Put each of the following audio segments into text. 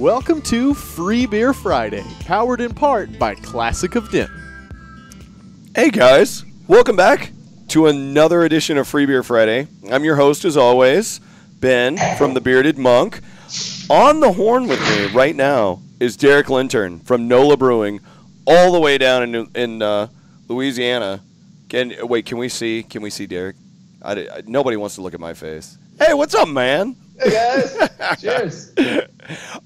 welcome to Free Beer Friday, powered in part by Classic of Denton. Hey guys, welcome back to another edition of Free Beer Friday. I'm your host as always, Ben from the Bearded Monk. On the horn with me right now is Derek Lintern from NOLA Brewing, all the way down in Louisiana. Can we see Derek? Nobody wants to look at my face. Hey, what's up, man? Hey guys, cheers.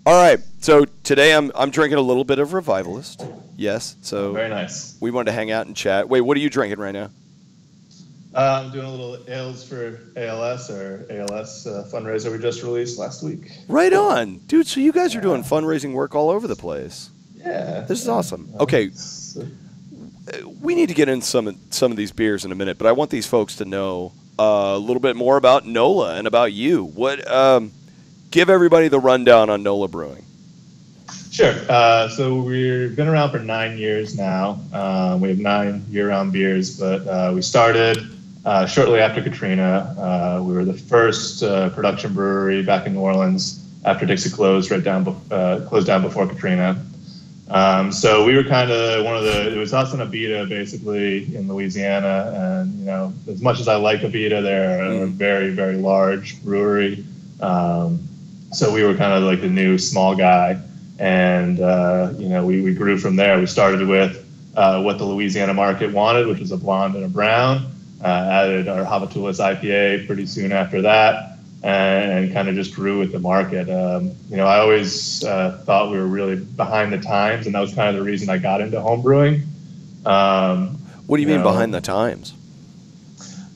All right, so today I'm drinking a little bit of Revivalist. Yes, so very nice. We wanted to hang out and chat. Wait, what are you drinking right now? I'm doing a little ales for ALS fundraiser we just released last week. Right on, dude. So you guys are doing fundraising work all over the place. Yeah, this is awesome. Okay, we need to get into some of these beers in a minute, but I want these folks to know a little bit more about NOLA and about you. Give everybody the rundown on NOLA Brewing. Sure. So we've been around for 9 years now. We have 9 year-round beers, but we started shortly after Katrina. We were the first production brewery back in New Orleans after Dixie closed down before Katrina. So we were kind of it was us and Abita basically in Louisiana. And, you know, as much as I like Abita, they're a very, very large brewery. So we were kind of like the new small guy. And, you know, we grew from there. We started with what the Louisiana market wanted, which was a blonde and a brown. Added our Havatulas IPA pretty soon after that. And kind of just grew with the market. You know, I always thought we were really behind the times, and that was kind of the reason I got into home brewing. What do you mean behind the times?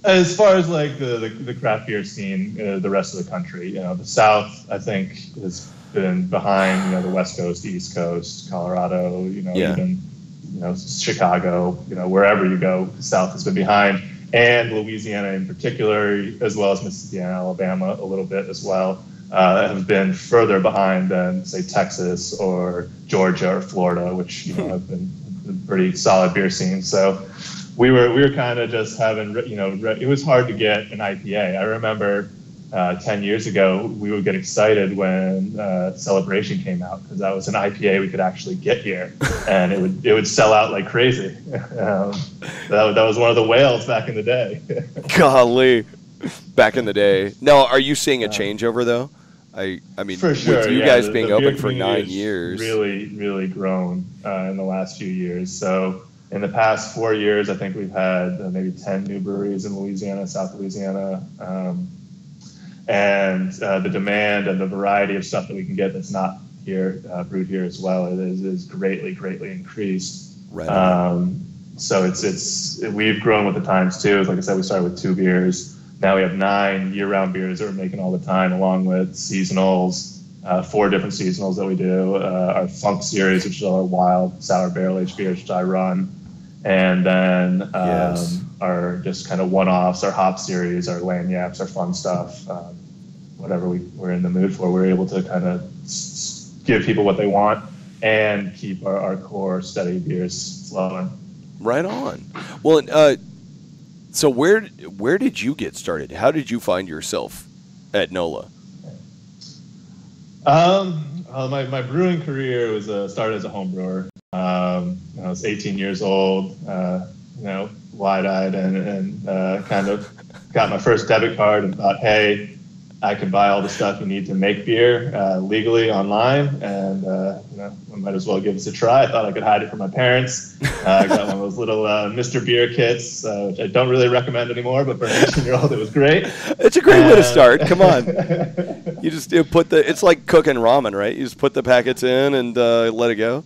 As far as like the craft beer scene, the rest of the country, you know, the South, I think, has been behind, you know, the West Coast, the East Coast, Colorado, you know, even, you know, Chicago, you know, wherever you go, the South has been behind. And Louisiana in particular, as well as Mississippi and Alabama a little bit as well, have been further behind than, say, Texas or Georgia or Florida, which, you know, have been pretty solid beer scenes. So we were kind of just having, you know, it was hard to get an IPA. I remember 10 years ago, we would get excited when Celebration came out because that was an IPA we could actually get here, and it would sell out like crazy. That was one of the whales back in the day. Golly, back in the day. Now, are you seeing a changeover though? I mean, for sure. With you guys being open for 9 years, really grown in the last few years. So in the past 4 years, I think we've had maybe 10 new breweries in Louisiana, South Louisiana. And the demand and the variety of stuff that we can get that's not here, brewed here as well, is greatly increased. Right. So we've grown with the times too. Like I said, we started with 2 beers. Now we have 9 year-round beers that we're making all the time, along with seasonals, 4 different seasonals that we do. Our Funk series, which is our wild sour barrel-aged beers, which I run. And then our just kind of one-offs, our hop series, our lagniappes, our fun stuff, whatever we're in the mood for, we're able to kind of give people what they want and keep our core steady beers flowing. Right on. Well, so where did you get started? How did you find yourself at NOLA? My brewing career was started as a home brewer. I was 18 years old, you know, wide-eyed, and kind of got my first debit card and thought, hey, I can buy all the stuff you need to make beer legally online, and you know, I might as well give this a try. I thought I could hide it from my parents. I got one of those little Mr. Beer kits, which I don't really recommend anymore, but for an 18-year-old, it was great. It's a great way to start. Come on. You just it's like cooking ramen, right? You just put the packets in and let it go.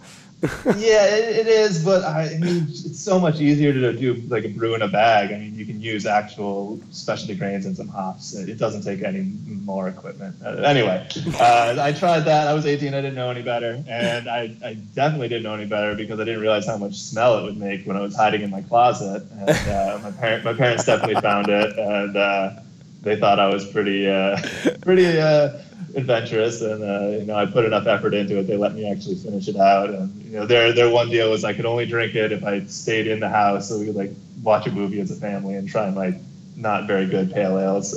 Yeah, it is, but I mean, it's so much easier to do like a brew in a bag. I mean, you can use actual specialty grains and some hops. It doesn't take any more equipment. Anyway, I tried that. I was 18. I didn't know any better, and I definitely didn't know any better because I didn't realize how much smell it would make when I was hiding in my closet. And my parents definitely found it, and they thought I was pretty adventurous, and you know, I put enough effort into it. They let me actually finish it out, and you know, their one deal was I could only drink it if I stayed in the house, so we could like watch a movie as a family and try and like not very good pale ales.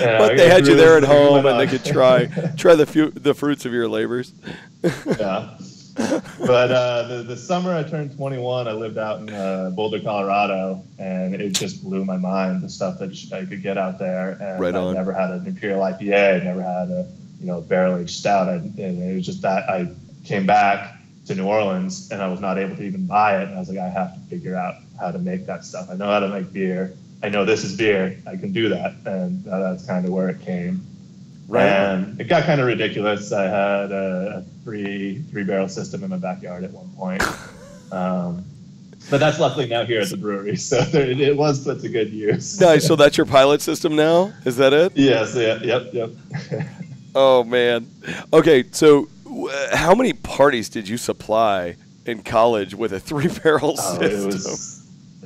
And But they had you there at home, and they could try the fruits of your labors. Yeah. But the summer I turned 21, I lived out in Boulder, Colorado, and it just blew my mind, the stuff that I could get out there. And Right on. I never had an Imperial IPA. I never had a barrel-aged stout. And it was just that I came back to New Orleans, and I was not able to even buy it. And I was like, I have to figure out how to make that stuff. I know how to make beer. I know this is beer. I can do that. And that's kind of where it came. Right. And it got kind of ridiculous. I had a three barrel system in my backyard at one point. But that's luckily now here at the brewery. So it was put to good use. Nice. So that's your pilot system now? Is that it? Yes. Yeah, yep. Oh, man. Okay. So how many parties did you supply in college with a 3-barrel system?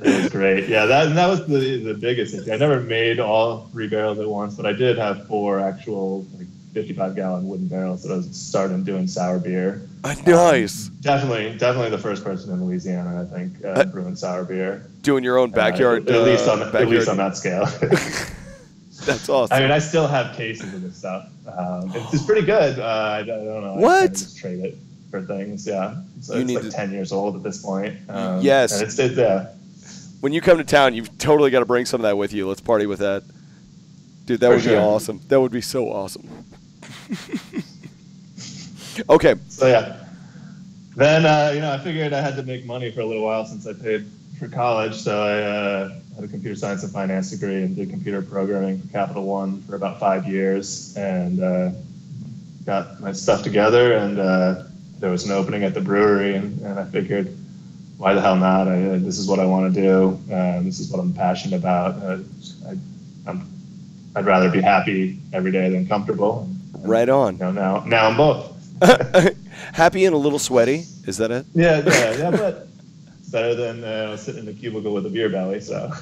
It was great. Yeah, that was the biggest thing. I never made all 3 barrels at once, but I did have 4 actual 55-gallon wooden barrels that I was starting doing sour beer. Nice. Definitely the first person in Louisiana, I think, brewing sour beer. Doing your own backyard. At least on that scale. That's awesome. I mean, I still have cases of this stuff. It's pretty good. I don't know. What? I kind of just trade it for things. Yeah. So it's like 10 years old at this point. Yes. And it's when you come to town, you've totally got to bring some of that with you. Let's party with that. Dude, that would be awesome. That would be so awesome. Okay. So, yeah. Then, I figured I had to make money for a little while since I paid for college. So I had a computer science and finance degree and did computer programming for Capital One for about 5 years and got my stuff together. And there was an opening at the brewery, and I figured, why the hell not? This is what I want to do. This is what I'm passionate about. I'd rather be happy every day than comfortable. Right on. Now I'm both. Happy and a little sweaty. Is that it? Yeah, but it's better than sitting in the cubicle with a beer belly. So.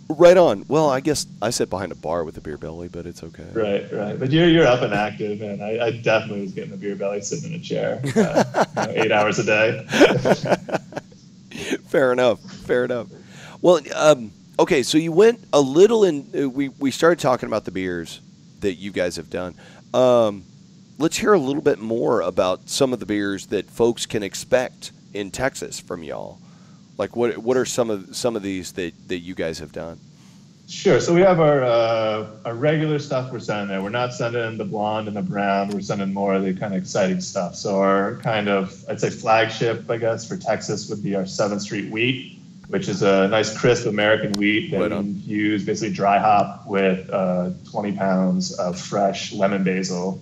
Right on. Well, I guess I sit behind a bar with a beer belly, but it's okay. Right. But you're up and active, and I definitely was getting a beer belly sitting in a chair 8 hours a day. Fair enough. Well, okay, so you went a little in. We started talking about the beers that you guys have done. Let's hear a little bit more about some of the beers that folks can expect in Texas from y'all. Like, what are some of these that you guys have done? Sure. So we have our regular stuff we're sending there. We're not sending the blonde and the brown. We're sending more of the kind of exciting stuff. So our kind of, I'd say, flagship, I guess, for Texas would be our 7th Street wheat, which is a nice crisp American wheat that we infuse, basically dry hop with 20 pounds of fresh lemon basil.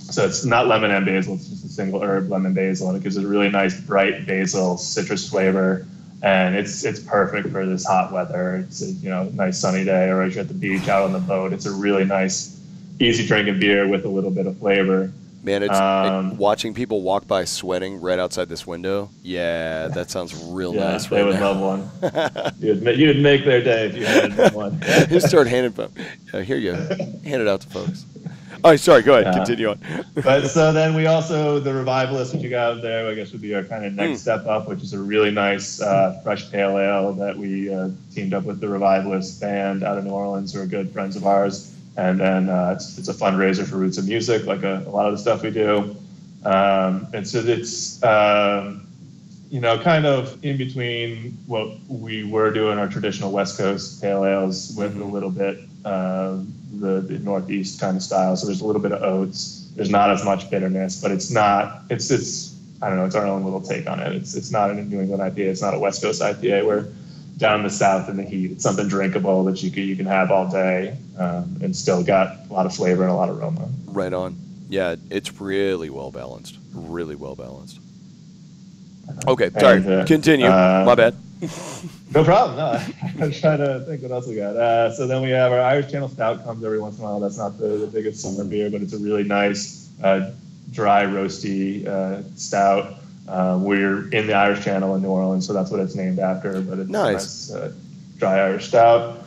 So it's not lemon and basil, it's just a single herb lemon basil, and it gives it a really nice bright basil citrus flavor. And it's perfect for this hot weather. It's a nice sunny day, or as you're at the beach, out on the boat. It's a really nice, easy drinking beer with a little bit of flavor. Man, it's watching people walk by sweating right outside this window. Yeah, that sounds real nice. They would love one. You'd make their day if you had one. Just start handing them. Here you go. Hand it out to folks. Oh, sorry. Go ahead. Continue on. But so then we also, the Revivalist, which you got there, I guess would be our kind of next step up, which is a really nice fresh pale ale that we teamed up with the Revivalist band out of New Orleans, who are good friends of ours. And then it's a fundraiser for Roots of Music, like a lot of the stuff we do. And so it's, kind of in between what we were doing, our traditional West Coast pale ales, with a little bit the Northeast kind of style. So there's a little bit of oats. There's not as much bitterness, but it's not. It's I don't know. It's our own little take on it. It's not a New England IPA. It's not a West Coast IPA. We're down in the South in the heat. It's something drinkable that you can have all day, and still got a lot of flavor and a lot of aroma. Right on. Yeah, it's really well balanced. Really well balanced. Okay, sorry. Continue. My bad. No problem. No, I'm trying to think what else we got. So then we have our Irish Channel Stout. Comes every once in a while. That's not the biggest summer beer, but it's a really nice, dry, roasty stout. We're in the Irish Channel in New Orleans, so that's what it's named after. But it's nice. A nice, dry Irish stout.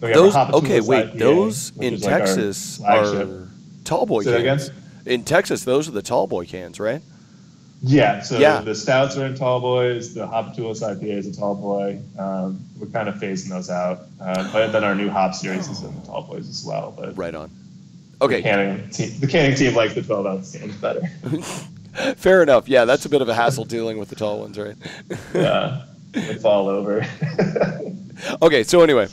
Those in Texas are tall boy cans. Again? In Texas, those are the tall boy cans, right? Yeah, so the stouts are in tall boys. The Hopatulus IPA is a tall boy. We're kind of phasing those out. But then our new hop series is in the tall boys as well. But right on. Okay. The canning team likes the 12-ounce cans better. Fair enough. Yeah, that's a bit of a hassle dealing with the tall ones, right? Yeah, they fall over. Okay, so anyway.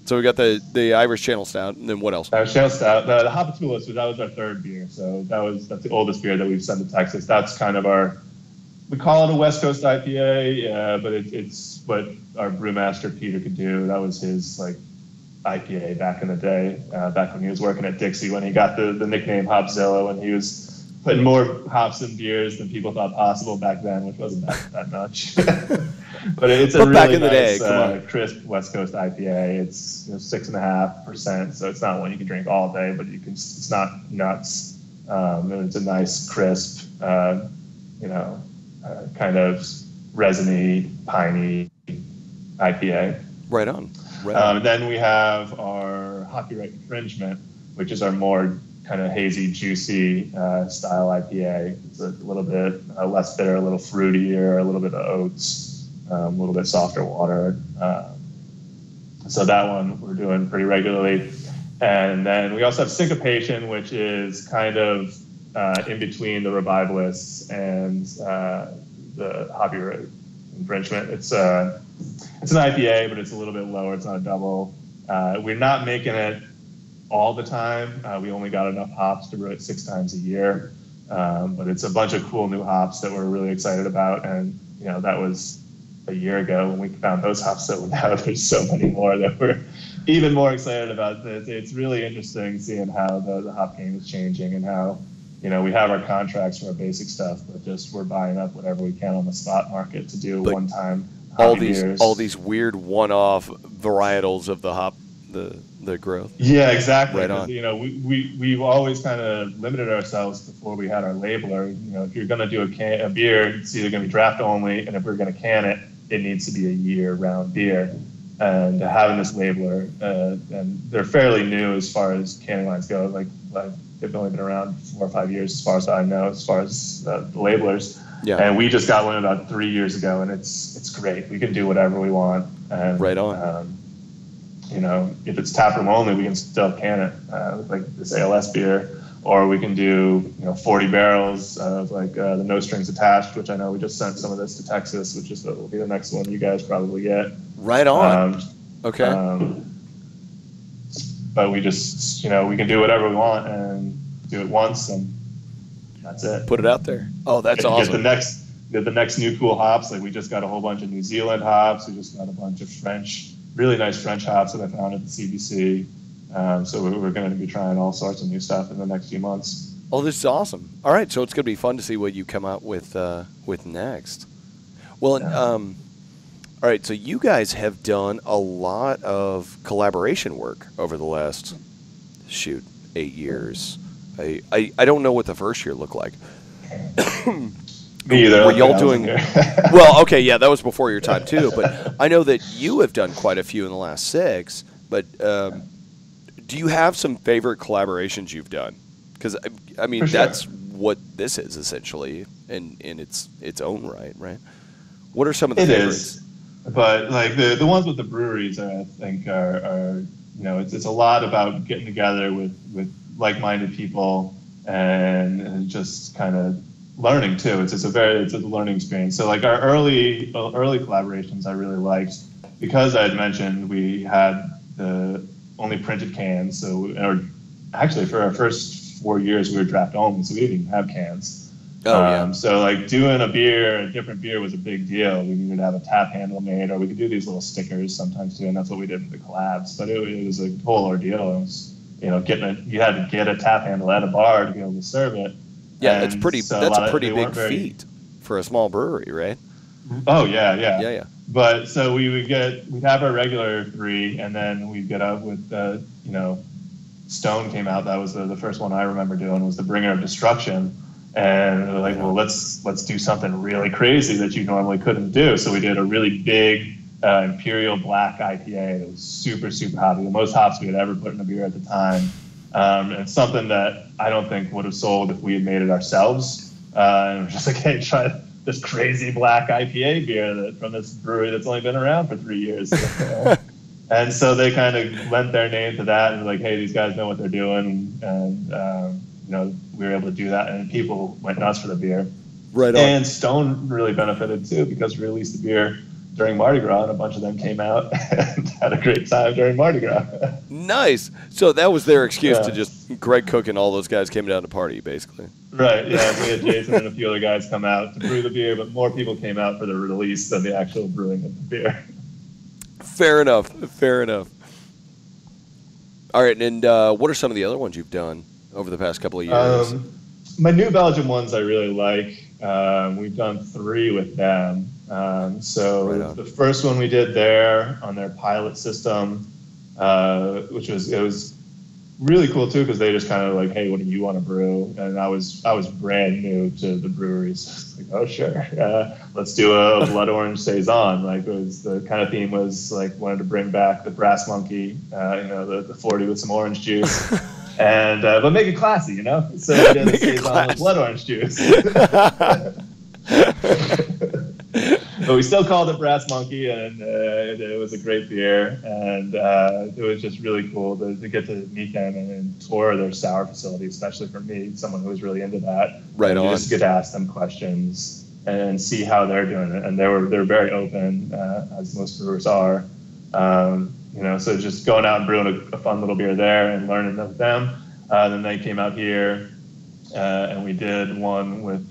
So we got the Irish Channel Stout, and then what else? Irish Channel Stout. The Hopatulus, that was our third beer. So that's the oldest beer that we've sent to Texas. That's kind of we call it a West Coast IPA, but it's what our brewmaster Peter could do. That was his IPA back in the day, back when he was working at Dixie, when he got the nickname Hopzilla, when he was putting more hops in beers than people thought possible back then, which wasn't that much. But it's a really back in the nice, day, crisp West Coast IPA. It's 6.5%, so it's not one you can drink all day, but it's not nuts. And it's a nice, crisp, kind of resiny, piney IPA. Right on. Then we have our Copyright Infringement, which is our more kind of hazy, juicy style IPA. It's a little bit less bitter, a little fruitier, a little bit of oats, a little bit softer water. So that one we're doing pretty regularly. And then we also have Syncopation, which is kind of in between the Revivalists and the Copyright Infringement. It's an IPA, but it's a little bit lower. It's not a double. We're not making it all the time. We only got enough hops to brew it 6 times a year. But it's a bunch of cool new hops that we're really excited about. And, that was a year ago when we found those hops. So now there's so many more that we're even more excited about. It's really interesting seeing how the hop game is changing and how, we have our contracts for our basic stuff, but just we're buying up whatever we can on the spot market to do one-time all beers. these weird one-off varietals of the hop, the growth. Yeah, exactly. Right on. We've always kind of limited ourselves before we had our labeler. If you're going to do a beer, it's either going to be draft only, and if we're going to can it, it needs to be a year-round beer. And having this labeler, and they're fairly new as far as canning lines go. They've only been around 4 or 5 years, as far as I know, as far as the labelers. Yeah. And we just got one about 3 years ago, and it's great. We can do whatever we want. And, right on. If it's taproom only, we can still can it, like this ALS beer, or we can do 40 barrels of the No Strings Attached, which I know we just sent some of this to Texas, which will be the next one you guys probably get. Right on. Okay. But we just we can do whatever we want and do it once, and that's it. Put it out there. Oh, that's awesome. Get the next new cool hops. We just got a whole bunch of New Zealand hops. We just got a bunch of really nice French hops that I found at the CBC. So we're going to be trying all sorts of new stuff in the next few months. Oh, this is awesome. All right, so it's going to be fun to see what you come out with next. Well, yeah. All right, so you guys have done a lot of collaboration work over the last 8 years. I don't know what the first year looked like. Me either. Were y'all doing? Well, okay, yeah, that was before your time too. But I know that you have done quite a few in the last 6. But do you have some favorite collaborations you've done? Because I mean, that's what this is essentially in its own right? What are some of the favorites? It is, but the ones with the breweries, I think are it's a lot about getting together with like-minded people and just kind of learning too. It's a learning experience. So our early collaborations I really liked, because I had mentioned we had the only printed cans. Or actually for our first 4 years we were draft only, so we didn't even have cans. So doing a different beer was a big deal. We needed to have a tap handle made, or we could do these little stickers sometimes too, and that's what we did with the collabs. But it was a whole ordeal. It was, you had to get a tap handle at a bar to be able to serve it. Yeah, that's a pretty big feat for a small brewery, right? Oh yeah. Yeah. But so we'd have our regular 3, and then we'd get up with Stone came out. That was the first one I remember doing, was the Bringer of Destruction. And we're like, well, let's do something really crazy that you normally couldn't do. So we did a really big Imperial Black IPA that was super, super hoppy, the most hops we had ever put in a beer at the time. And something that I don't think would have sold if we had made it ourselves. And we're just like, hey, try this crazy black IPA beer from this brewery that's only been around for 3 years. And so they kind of lent their name to that and were like, hey, these guys know what they're doing. And, we were able to do that. And people went nuts for the beer. Right on. And Stone really benefited, too, because we released the beer during Mardi Gras, and a bunch of them came out and had a great time during Mardi Gras. Nice. So that was their excuse to just Greg Cook and all those guys came down to party, basically. Right, yeah. We had Jason and a few other guys come out to brew the beer, but more people came out for the release than the actual brewing of the beer. Fair enough. All right, and what are some of the other ones you've done over the past couple of years? My New Belgium ones I really like. We've done 3 with them. The first one we did there on their pilot system, which was really cool too, because they just kind of like, hey, what do you want to brew? And I was brand new to the breweries. So like, oh sure, let's do a blood orange saison. Like, it was the kind of theme was like wanted to bring back the Brass Monkey, the 40 with some orange juice. And but make it classy, So we did a saison with blood orange juice. But we still called it Brass Monkey, and it was a great beer. And it was just really cool to get to meet them and tour their sour facility, especially for me, someone who was really into that. Right on. Just get to ask them questions and see how they're doing it. And they're very open, as most brewers are. So just going out and brewing a fun little beer there and learning with them. Then they came out here, and we did one with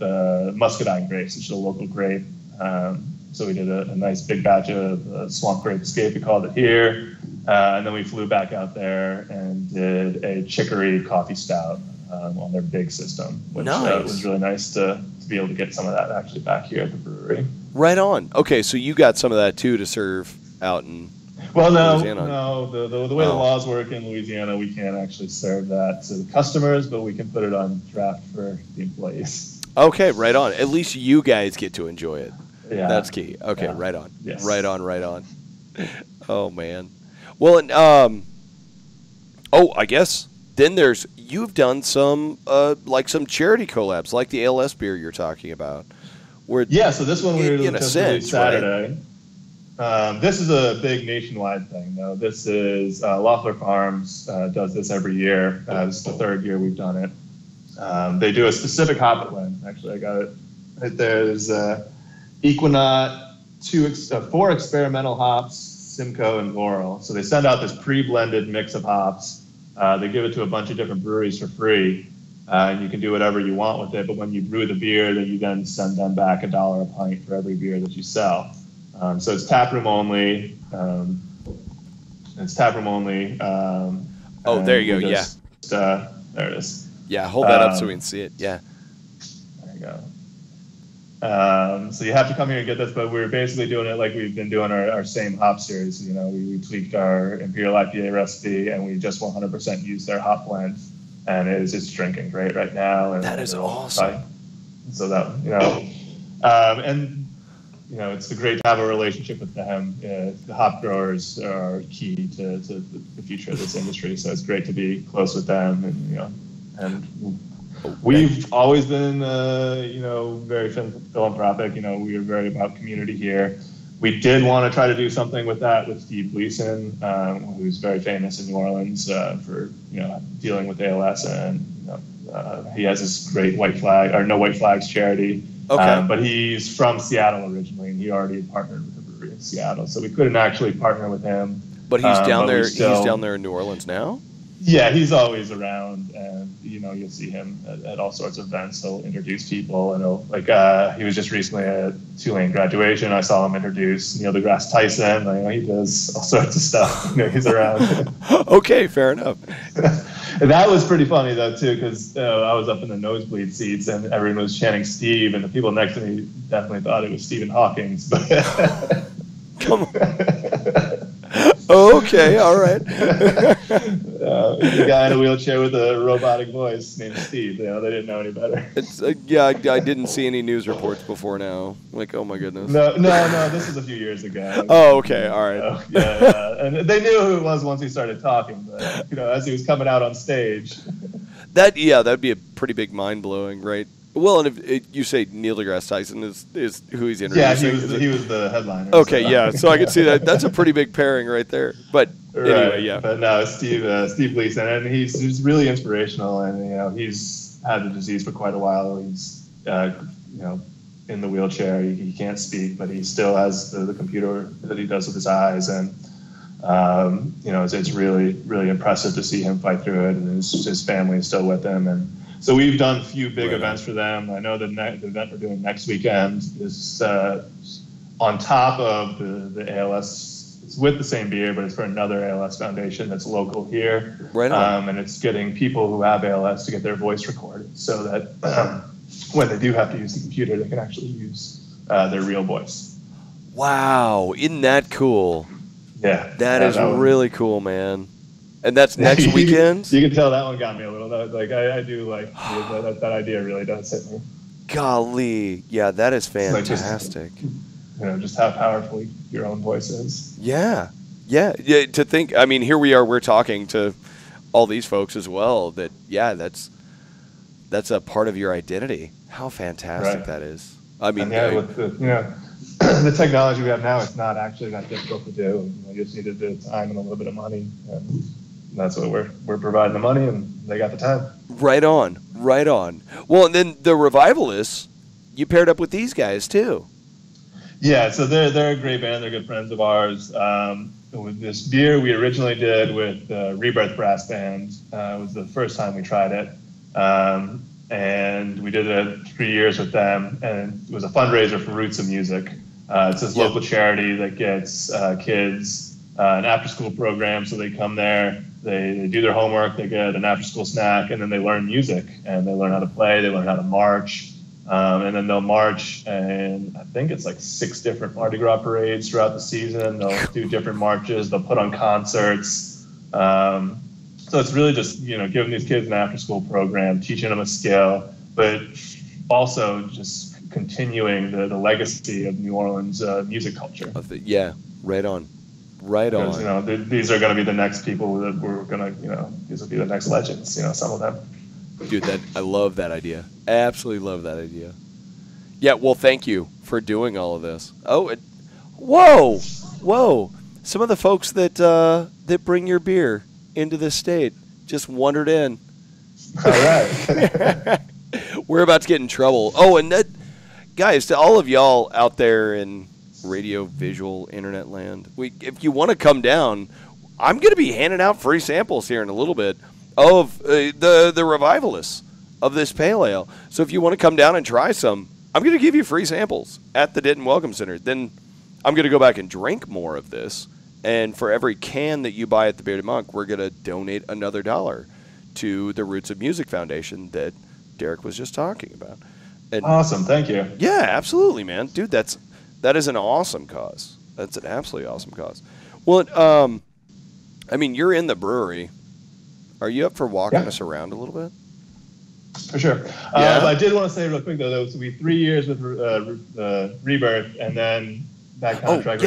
muscadine grapes, which is a local grape. So we did a nice big batch of swamp grape escape, we called it here. And then we flew back out there and did a chicory coffee stout on their big system, which was really nice to be able to get some of that actually back here at the brewery. Right on. Okay, so you got some of that too to serve out in Louisiana. No. The way the laws work in Louisiana, we can't actually serve that to the customers, but we can put it on draft for the employees. Okay, right on. At least you guys get to enjoy it. Yeah. That's key. Okay, yeah. Right on. Yes. Right on. Oh, man. Well, and, I guess then you've done some, some charity collabs, like the ALS beer you're talking about. So this one we were just released Saturday. Right? This is a big nationwide thing, though. This is Loeffler Farms does this every year. This is the 3rd year we've done it. They do a specific hop blend. Actually, I got it right there. There's Equinaut, 4 experimental hops, Simcoe and Laurel. So they send out this pre-blended mix of hops. They give it to a bunch of different breweries for free, and you can do whatever you want with it. But when you brew the beer, then you then send them back $1 a pint for every beer that you sell. So it's taproom only. There you go. There it is. Yeah, hold that up so we can see it. Yeah. There you go. So you have to come here and get this, but we're basically doing it like we've been doing our same hop series. We tweaked our Imperial IPA recipe, and we just 100% use their hop blend, and it's drinking great right now. And that is awesome. So that it's great to have a relationship with them. The hop growers are key to the future of this industry, so it's great to be close with them, and we've always been, very philanthropic. We are very about community here. We did want to try to do something with that with Steve Gleason, who's very famous in New Orleans for, dealing with ALS. And he has this great No White Flags charity. Okay. But he's from Seattle originally, and he already had partnered with the brewery in Seattle. So we couldn't actually partner with him. But he's down there. He's down there in New Orleans now? Yeah, he's always around, and you'll see him at all sorts of events. He'll introduce people, and he was just recently at Tulane graduation. I saw him introduce Neil deGrasse Tyson. He does all sorts of stuff. He's around. Okay, fair enough. And that was pretty funny though too, because I was up in the nosebleed seats, and everyone was chanting Steve, and the people next to me definitely thought it was Stephen Hawking. But come on. Okay, all right. The guy in a wheelchair with a robotic voice named Steve. They didn't know any better. I didn't see any news reports before now. Like, oh my goodness. No. This was a few years ago. Oh, okay, all right. Yeah, and they knew who it was once he started talking. But as he was coming out on stage. That'd be a pretty big mind blowing, right? Well, and if you say Neil deGrasse Tyson is who he's introducing. Yeah, he was the headliner. Okay, so. yeah. So I can see that. That's a pretty big pairing right there. But anyway, yeah. But no, Steve Gleason, and he's really inspirational, and he's had the disease for quite a while. He's in the wheelchair. He can't speak, but he still has the computer that he does with his eyes, and it's really, really impressive to see him fight through it, and his family is still with him. And so we've done a few big events for them. I know the event we're doing next weekend is on top of the ALS. It's with the same beer, but it's for another ALS foundation that's local here. Right on. And it's getting people who have ALS to get their voice recorded so that when they do have to use the computer, they can actually use their real voice. Wow. Isn't that cool? Yeah. That is really cool, man. And that's next weekend? You can tell that one got me a little. I do like that idea really does hit me. Golly. Yeah, that is fantastic. Just how powerful your own voice is. Yeah. To think, here we are, we're talking to all these folks as well that, that's a part of your identity. How fantastic that is. With the technology we have now, it's not actually that difficult to do. You just needed the time and a little bit of money, and that's what we're providing the money, and they got the time. Right on. Well, and then the Revivalists, you paired up with these guys too. Yeah, so they're a great band. They're good friends of ours. With this beer, we originally did with Rebirth Brass Band. It was the first time we tried it. And we did it 3 years with them, and it was a fundraiser for Roots of Music. It's this local charity that gets kids an after-school program, so they come there, they do their homework, they get an after-school snack, and then they learn music, and they learn how to play, they learn how to march, and then they'll march, and I think it's like 6 different Mardi Gras parades throughout the season. They'll do different marches, they'll put on concerts. So it's really just, giving these kids an after-school program, teaching them a skill, but also just continuing the legacy of New Orleans music culture. Right on. Because, these are going to be the next people that we're going to, these will be the next legends, some of them. Dude, I love that idea. Absolutely love that idea. Yeah, well, thank you for doing all of this. Oh, whoa. Some of the folks that bring your beer into this state just wandered in. All right. We're about to get in trouble. Oh, and that, guys, to all of y'all out there in radio, visual, internet land, if you want to come down, I'm going to be handing out free samples here in a little bit of the Revivalists of this pale ale. So if you want to come down and try some, I'm going to give you free samples at the Denton Welcome Center. Then I'm going to go back and drink more of this. And for every can that you buy at the Bearded Monk, we're going to donate another $1 to the Roots of Music Foundation that Derek was just talking about. And awesome. Thank you. Yeah, absolutely, man. Dude, that is an awesome cause. That's an absolutely awesome cause. Well, you're in the brewery. Are you up for walking us around a little bit? For sure. I did want to say real quick, though, that was 3 years with Rebirth, and then that contract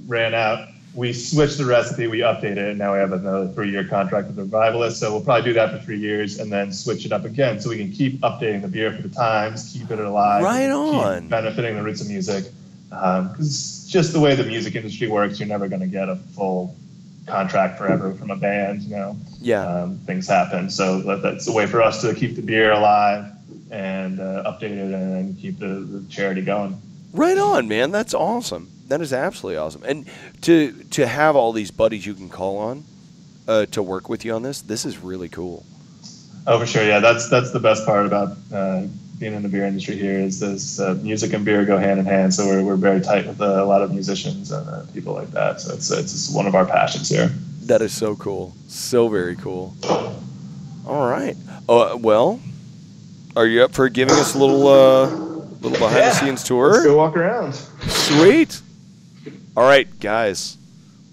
ran out. We switched the recipe, we updated it, and now we have another 3-year contract with the Revivalists. So we'll probably do that for 3 years and then switch it up again so we can keep updating the beer for the times, keep it alive. Right on. Keep benefiting the Roots of Music. Because just the way the music industry works, you're never going to get a full contract forever from a band, Yeah. Things happen. So that's a way for us to keep the beer alive and update it and keep the charity going. Right on, man. That's awesome. That is absolutely awesome. And to have all these buddies you can call on to work with you on this is really cool. Oh, for sure. Yeah, that's the best part about being in the beer industry here is this music and beer go hand in hand. So we're very tight with a lot of musicians and people like that. So it's one of our passions here. That is so cool. So very cool. All right. Well, are you up for giving us a little behind the scenes tour? Let's go walk around. Sweet. All right, guys.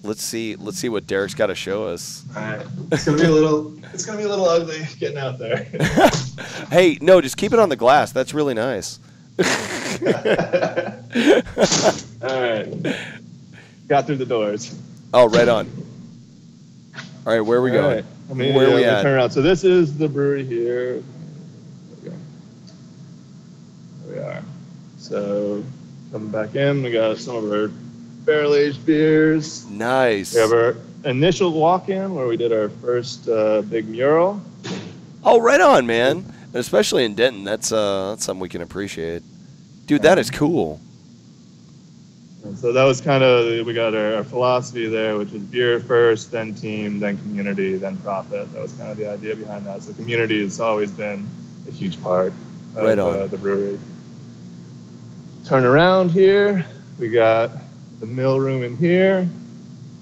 Let's see what Derek's got to show us. All right. It's gonna be a little ugly getting out there. Hey, no, just keep it on the glass. That's really nice. All right. Got through the doors. Oh, right on. All right, where are we going? Right. Where are we at? Turn around. So this is the brewery here. There we are. So coming back in, we got some of our barrel-aged beers. Nice. We have our initial walk-in where we did our first big mural. Oh, right on, man. Especially in Denton, that's something we can appreciate. Dude, that is cool. And so that was kind of, we got our philosophy there, which is beer first, then team, then community, then profit. That was kind of the idea behind that. So community has always been a huge part of the brewery. Turn around here, we got the mill room in here.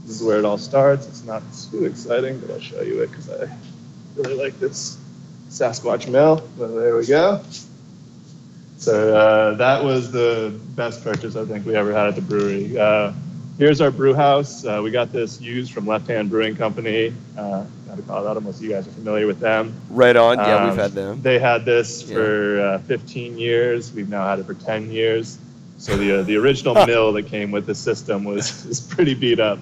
This is where it all starts. It's not too exciting, but I'll show you it because I really like this Sasquatch mill. But there we go. So that was the best purchase I think we ever had at the brewery. Here's our brew house. We got this used from Left Hand Brewing Company out of Colorado. Most of you guys are familiar with them. Right on. Yeah, we've had them. They had this for 15 years. We've now had it for 10 years. So the original mill that came with the system is pretty beat up.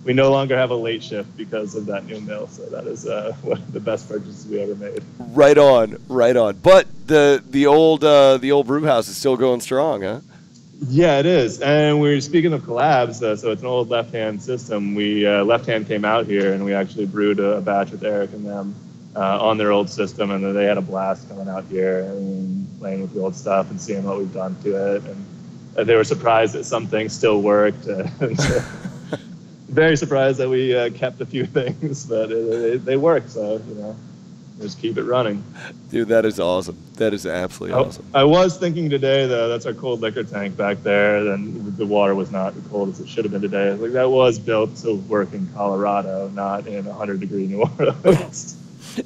We no longer have a late shift because of that new mill, so that is one of the best purchases we ever made. Right on, right on. But the old brew house is still going strong, huh? Yeah, it is. And we're speaking of collabs, so it's an old Left Hand system. We Left Hand came out here, and we actually brewed a batch with Eric and them on their old system, and then they had a blast coming out here and playing with the old stuff and seeing what we've done to it. And they were surprised that some things still worked. Very surprised that we kept a few things, but they work, so, just keep it running. Dude, that is awesome. That is absolutely awesome. I was thinking today, though, that's our cold liquor tank back there, and the water was not as cold as it should have been today. Like, that was built to work in Colorado, not in 100-degree New Orleans.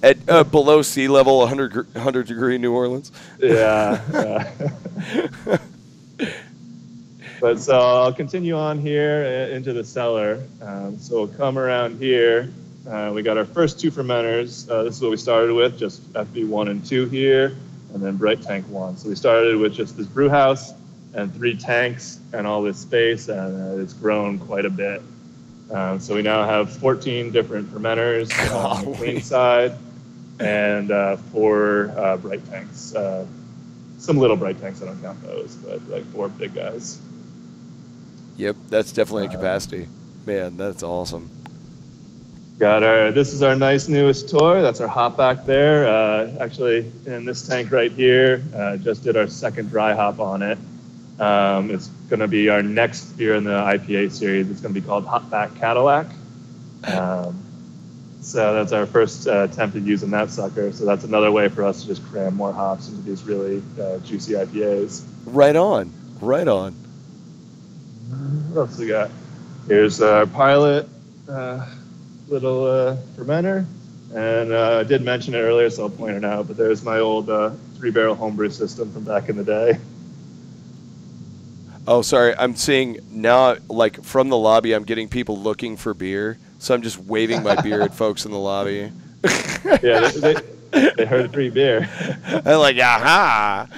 At below sea level, 100-degree New Orleans? Yeah. But so I'll continue on here into the cellar. So we'll come around here. We got our first two fermenters. This is what we started with, just FB1 and 2 here, and then Bright Tank 1. So we started with just this brew house and 3 tanks and all this space, and it's grown quite a bit. So we now have 14 different fermenters on the clean side and 4 Bright Tanks. Some little Bright Tanks, I don't count those, but like 4 big guys. Yep, that's definitely a capacity. Man, that's awesome. This is our nice newest toy. That's our hop back there. Actually, in this tank right here, just did our second dry hop on it. It's going to be our next beer in the IPA series. It's going to be called Hopback Cadillac. So that's our first attempt at using that sucker. So that's another way for us to just cram more hops into these really juicy IPAs. Right on. Right on. What else we got? Here's our pilot little fermenter. And I did mention it earlier, so I'll point it out. But there's my old 3-barrel homebrew system from back in the day. Oh, sorry. I'm seeing now, like, from the lobby, I'm getting people looking for beer. So I'm just waving my beer at folks in the lobby. Yeah, they heard free beer. They're like, aha!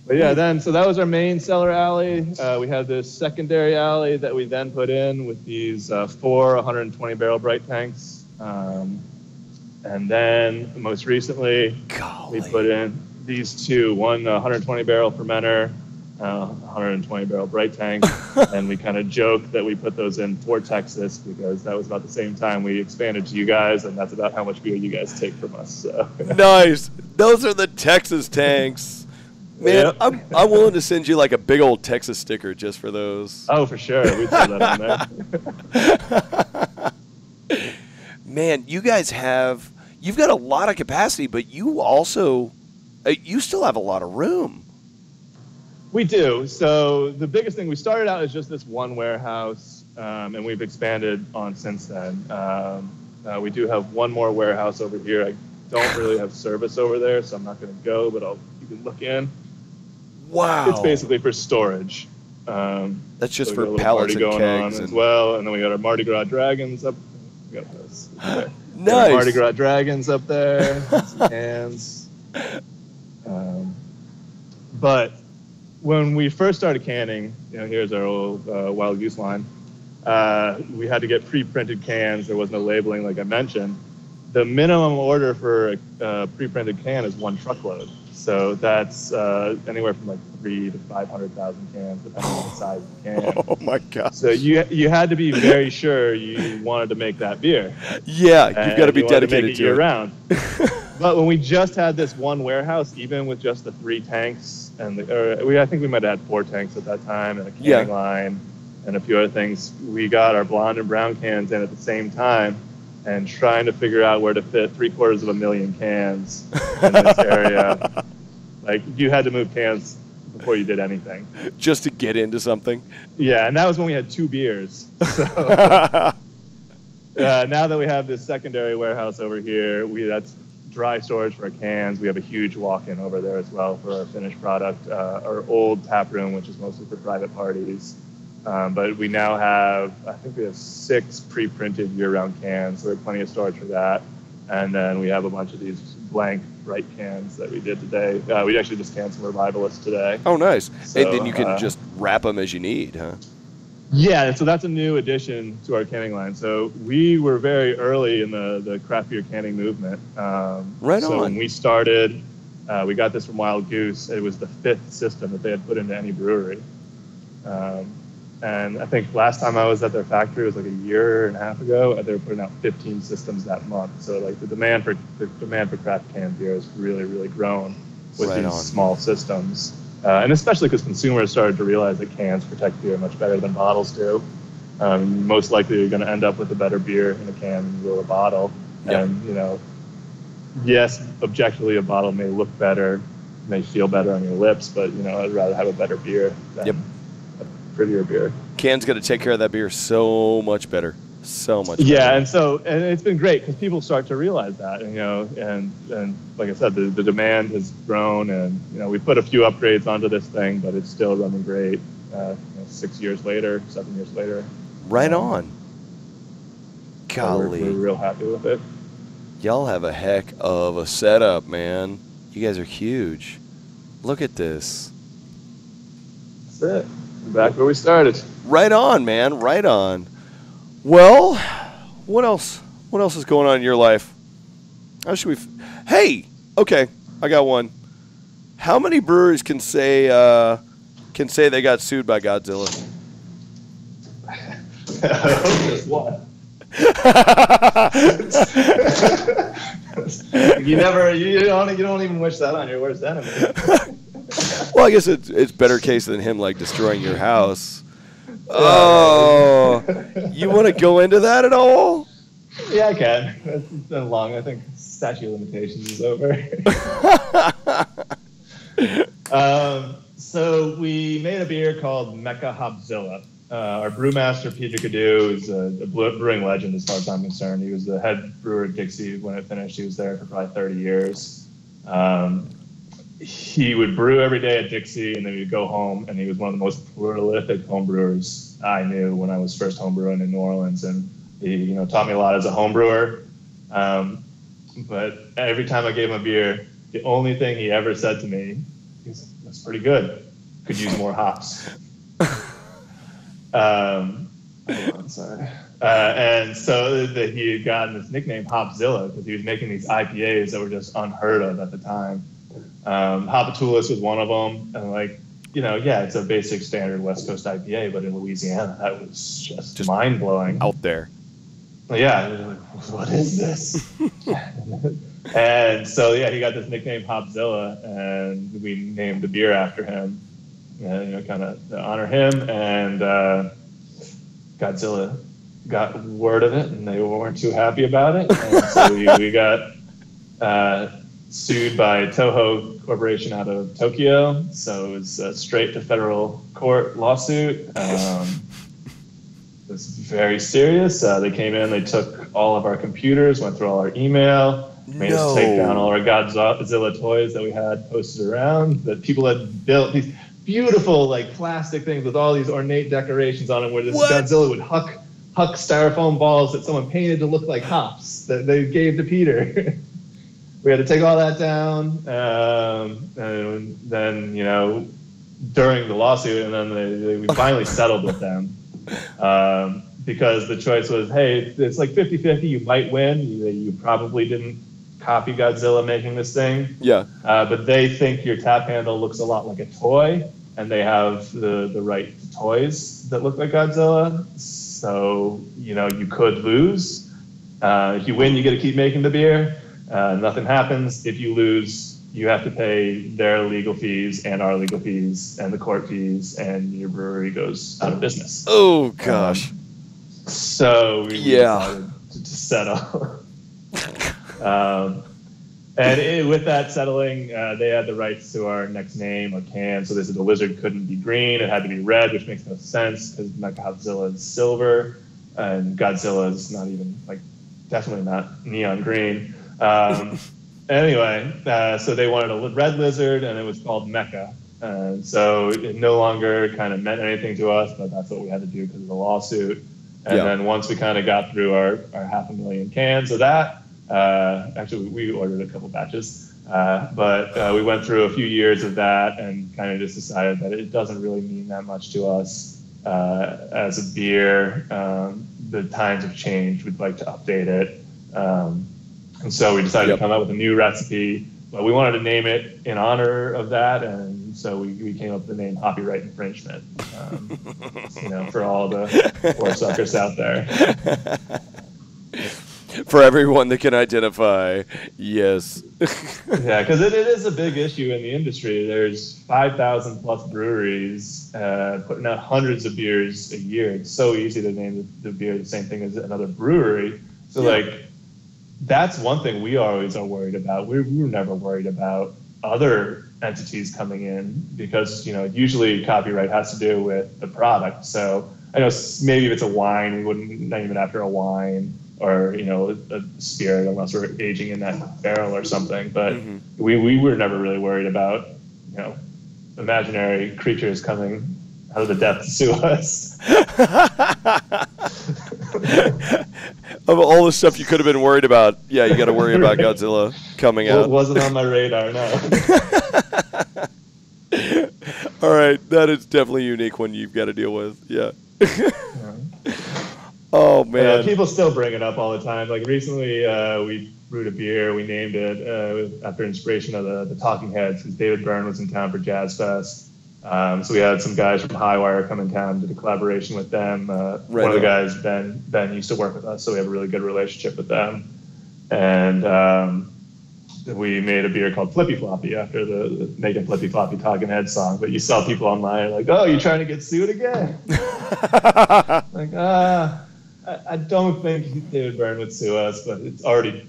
But yeah, so that was our main cellar alley. We had this secondary alley that we then put in with these 4 120-barrel Bright Tanks. And then most recently, we put in these 2, one 120-barrel fermenter, 120-barrel Bright Tank, and we kind of joked that we put those in for Texas because that was about the same time we expanded to you guys, and that's about how much beer you guys take from us. So. Nice. Those are the Texas tanks. Man, yep. I'm willing to send you like a big old Texas sticker just for those. Oh, for sure. We'd throw that on there. Man, you guys you've got a lot of capacity, but you also, you still have a lot of room. We do. So the biggest thing, we started out as just this one warehouse, and we've expanded on since then. We do have one more warehouse over here. I don't really have service over there, so I'm not going to go, but you can look in. Wow. It's basically for storage. That's just so for pallets and going kegs. On as well, and then we got our Mardi Gras dragons up. We got those. Nice. Mardi Gras dragons up there. Some cans. But when we first started canning, here's our old Wild Goose line. We had to get pre-printed cans. There was no labeling, like I mentioned. the minimum order for a pre-printed can is 1 truckload. So that's anywhere from like 300,000 to 500,000 cans, depending on the size of the can. Oh my god! So you had to be very sure you wanted to make that beer. Yeah, you've got to be dedicated to year it. round. But when we just had this one warehouse, even with just the 3 tanks, and I think we might have had 4 tanks at that time, and a canning line, and a few other things, we got our blonde and brown cans in at the same time, and trying to figure out where to fit 750,000 cans in this area. Like, you had to move cans before you did anything. Just to get into something? Yeah, and that was when we had 2 beers. So now that we have this secondary warehouse over here, that's dry storage for our cans. We have a huge walk-in over there as well for our finished product. Our old tap room, which is mostly for private parties. But we now have, I think we have 6 pre-printed year-round cans, so we have plenty of storage for that. And then we have a bunch of these blank bright cans that we did today. We actually just canned some Revivalists today. Oh, nice. So, and then you can just wrap them as you need, huh? Yeah, and so that's a new addition to our canning line. So we were very early in the craft beer canning movement. Right on. So when we started, we got this from Wild Goose. It was the 5th system that they had put into any brewery. And I think last time I was at their factory was like a year and a half ago, and they were putting out 15 systems that month. So like the demand for craft canned beer has really, really grown with these small systems. And especially because consumers started to realize that cans protect beer much better than bottles do. Most likely you're going to end up with a better beer in a can than you will a bottle. Yep. And, yes, objectively a bottle may look better, may feel better on your lips, but, I'd rather have a better beer than a prettier beer. Cans got to take care of that beer so much better. So much better. Yeah, and it's been great because people start to realize that, and like I said, the demand has grown, and we put a few upgrades onto this thing, but it's still running great. 7 years later. Right on. Golly, we're real happy with it. Y'all have a heck of a setup, man. You guys are huge. Look at this. That's it. We're back where we started. Right on, man. Right on. Well, what else? What else is going on in your life? How should we? Hey, okay, I got one. How many brewers can say they got sued by Godzilla? Just one. you don't even wish that on your worst enemy. Well, I guess it's better case than him like destroying your house. Oh, you want to go into that at all? Yeah, I can. It's been long. I think statute of limitations is over. So we made a beer called Mecha Hopzilla. Our brewmaster, Peter Cadu, is a brewing legend as far as I'm concerned. He was the head brewer at Dixie when it finished. He was there for probably 30 years. He would brew every day at Dixie, and then he'd go home, and he was one of the most prolific homebrewers I knew when I was first homebrewing in New Orleans, and he taught me a lot as a homebrewer. But every time I gave him a beer, the only thing he ever said to me is, "That's pretty good. Could use more hops." Sorry. And so he had gotten this nickname Hopzilla because he was making these IPAs that were just unheard of at the time. Hopatulis was one of them, and it's a basic standard West Coast IPA, but in Louisiana, that was just mind-blowing. Out there. Yeah, like, what is this? And so, he got this nickname Hopzilla, and we named the beer after him, kind of to honor him, and Godzilla got word of it, and they weren't too happy about it, and so we got sued by Toho Corporation out of Tokyo, so it was a straight to federal court lawsuit. It was very serious. They came in, they took all of our computers, went through all our email, made us take down all our Godzilla toys that we had posted around, that people had built these beautiful plastic things with all these ornate decorations on them, where this Godzilla would huck styrofoam balls that someone painted to look like hops that they gave to Peter. We had to take all that down, and then during the lawsuit, and then we finally settled with them because the choice was, hey, it's like 50-50. You might win. You probably didn't copy Godzilla making this thing. Yeah. But they think your tap handle looks a lot like a toy, and they have the right to toys that look like Godzilla. So, you could lose. If you win, you get to keep making the beer. Nothing happens. If you lose, you have to pay their legal fees and our legal fees and the court fees, and your brewery goes out of business. Oh, gosh. So we decided to settle. And with that settling, they had the rights to our next name, our can. So they said the lizard couldn't be green; it had to be red, which makes no sense because Mechagodzilla is silver, and Godzilla is not even definitely not neon green. Anyway, so they wanted a red lizard, and it was called Mecha. And so it no longer kind of meant anything to us, but that's what we had to do because of the lawsuit. And then once we kind of got through our 500,000 cans of that. Actually, we ordered a couple batches, but we went through a few years of that and kind of just decided that it doesn't really mean that much to us as a beer. The times have changed. We'd like to update it. And so we decided to come up with a new recipe, but we wanted to name it in honor of that. And so we came up with the name Copyright Infringement, for all the poor suckers out there. For everyone that can identify, yes. Yeah, because it is a big issue in the industry. There's 5,000 plus breweries putting out hundreds of beers a year. It's so easy to name the beer the same thing as another brewery. So that's one thing we always are worried about. We were never worried about other entities coming in because, usually copyright has to do with the product. So I know maybe if it's a wine, we wouldn't name it after a wine. Or a spirit, unless we're aging in that barrel or something. But we were never really worried about imaginary creatures coming out of the depths to sue us. Of all the stuff you could have been worried about, you got to worry about Godzilla coming out. It wasn't on my radar, no. All right, that is definitely a unique one you've got to deal with. Yeah. Oh, man. People still bring it up all the time. Like recently, we brewed a beer. We named it after inspiration of the Talking Heads because David Byrne was in town for Jazz Fest. So we had some guys from Highwire come in town, did a collaboration with them. One of the guys, Ben, used to work with us, so we have a really good relationship with them. And we made a beer called Flippy Floppy after the Making Flippy Floppy Talking Heads song. But you saw people online like, oh, you're trying to get sued again? I don't think David Byrne would sue us, but it's already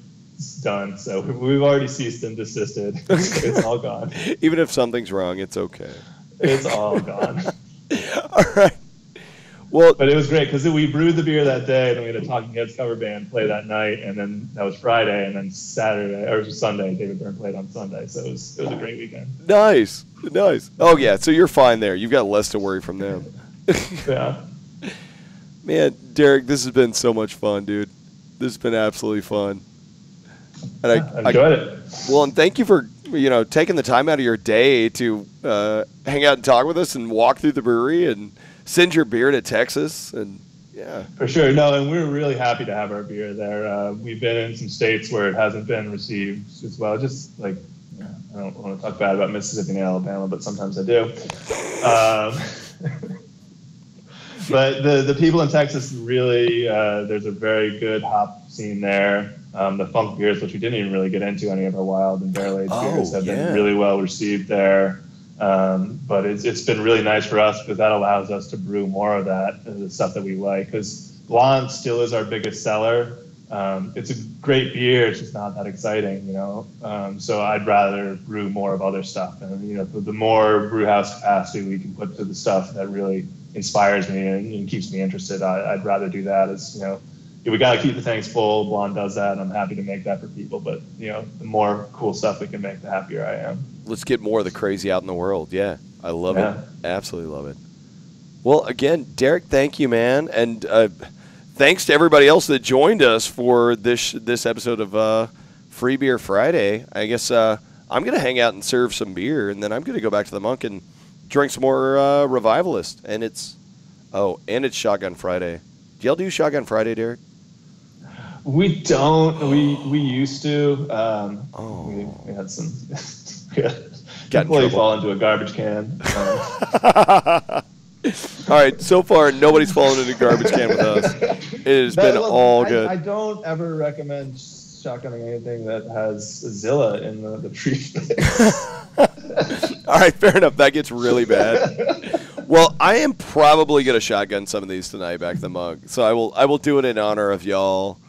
done. So we've already ceased and desisted. It's all gone. Even if something's wrong, it's okay. It's all gone. All right. Well, but it was great because we brewed the beer that day, and then we had a Talking Heads cover band play that night, and then that was Friday, and then Sunday, David Byrne played on Sunday. So it was a great weekend. Nice. Oh yeah, so you're fine there. You've got less to worry from them. Yeah. Man, Derek, this has been so much fun, dude. This has been absolutely fun. And I enjoyed it. Well, and thank you for taking the time out of your day to hang out and talk with us and walk through the brewery and send your beer to Texas. And yeah, for sure. No, and we're really happy to have our beer there. We've been in some states where it hasn't been received as well. Just I don't want to talk bad about Mississippi and Alabama, but sometimes I do. But the people in Texas really, there's a very good hop scene there. The funk beers, which we didn't even really get into any of our wild and barrel-aged beers, have been really well received there. But it's been really nice for us because that allows us to brew more of that, the stuff that we like. Because Blonde still is our biggest seller. It's a great beer, it's just not that exciting, So I'd rather brew more of other stuff. And, the more brew house capacity we can put to the stuff that really inspires me and keeps me interested, I'd rather do that. As we got to keep the tanks full. Blonde does that, and I'm happy to make that for people. But the more cool stuff we can make, the happier I am. Let's get more of the crazy out in the world. Yeah, I love it. Absolutely love it. Well, again, Derek, thank you, man, and thanks to everybody else that joined us for this episode of Free Beer Friday. I guess I'm gonna hang out and serve some beer, and then I'm gonna go back to the Monk and drink some more Revivalist. And it's Shotgun Friday. y'all do Shotgun Friday, Derek? We don't. We used to. We had some. People fall into a garbage can. All right, so far nobody's fallen into a garbage can with us. It has been all good. I don't ever recommend shotgunning anything that has Zilla in the tree. All right, fair enough. That gets really bad. Well, I am probably gonna shotgun some of these tonight back at the mug, so I will do it in honor of y'all.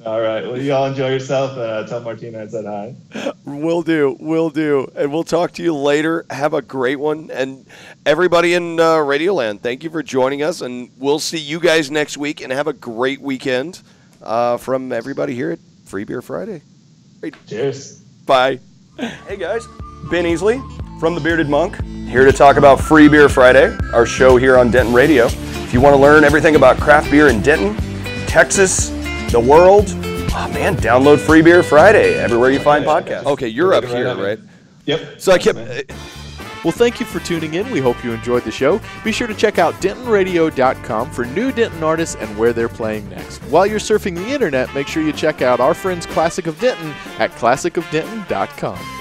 All right. Well, you all enjoy yourself. Tell Martina I said hi. Will do. And we'll talk to you later. Have a great one. And everybody in Radioland, thank you for joining us. And we'll see you guys next week. And have a great weekend from everybody here at Free Beer Friday. Great. Cheers. Bye. Hey, guys. Ben Easley from The Bearded Monk, here to talk about Free Beer Friday, our show here on Denton Radio. If you want to learn everything about craft beer in Denton, Texas, the world, oh man, download Free Beer Friday everywhere you find podcasts. Okay, you're up here, right? Yep. So I kept... Well, thank you for tuning in. We hope you enjoyed the show. Be sure to check out DentonRadio.com for new Denton artists and where they're playing next. While you're surfing the internet, make sure you check out our friends Classic of Denton at ClassicofDenton.com.